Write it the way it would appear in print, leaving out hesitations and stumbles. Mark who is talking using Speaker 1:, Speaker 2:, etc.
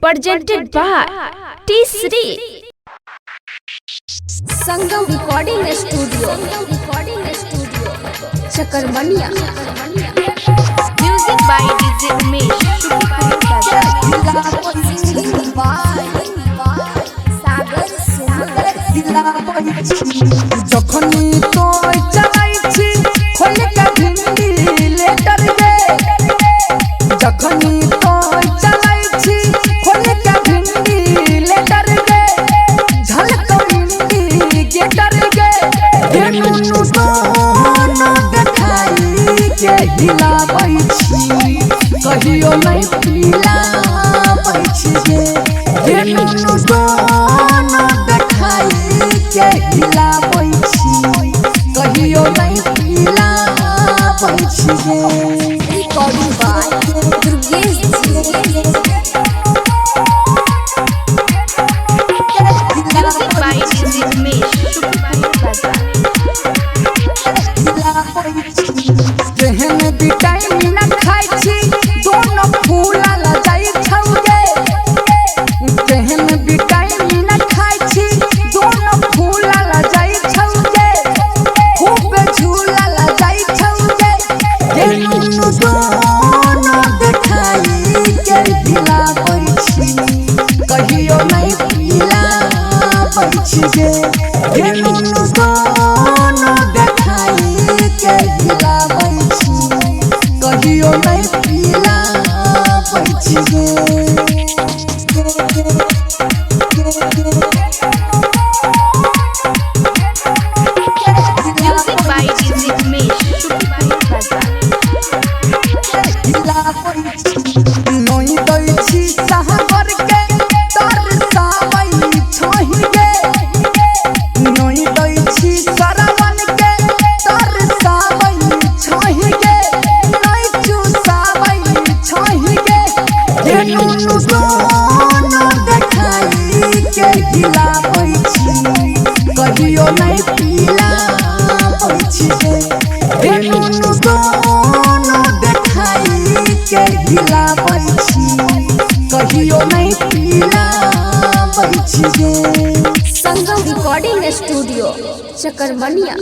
Speaker 1: presented by T3 Sangam Recording Studio Chakarmania Music by DJ Umesh
Speaker 2: जखनी तो चलाइछि खोल के भिंडी लेटर गे जखनी तो चलाइछि खोल के भिंडी लेटर गे झलक भिंडी गेटर गे हेनु तो न देखाई के हिलाबै छी कहियो नहीं पिलाबै छी गे हेनु तो न देखाई के हिलाबै छी कहियो नहीं पिलाबै छी गे
Speaker 1: Recording by Durgesh Ji Music by DJ Umesh
Speaker 2: केहन विटामिन न खाइ छी दोनों फूला ल जाई छौगे केहन विटामिन न खाइ छी दोनों फूला ल जाई छौगे खूब झूला ल जाई छौगे हेनु दोनों देखाई के हिलाबै छी कहियो नहीं पिलाबै छी गे हेनु दोनों देखाई के हिलाबै छी कहियो नहीं पिलाबै छी गे
Speaker 1: Music by DJ Umesh
Speaker 2: नोई दै छी सागर के तरसाबै छहि गे नोई दै छी सरवन के तरसाबै छहि गे नै चुसाबै छहि गे हेनु दोनों देखाई के हिलाबै छी कहियो नहीं पिलाबै छी गे हेनु दोनों देखाई के हिलाबै छी कहियो नहीं पिलाबै छी गे
Speaker 1: Sangam Recording Studio Chakarmania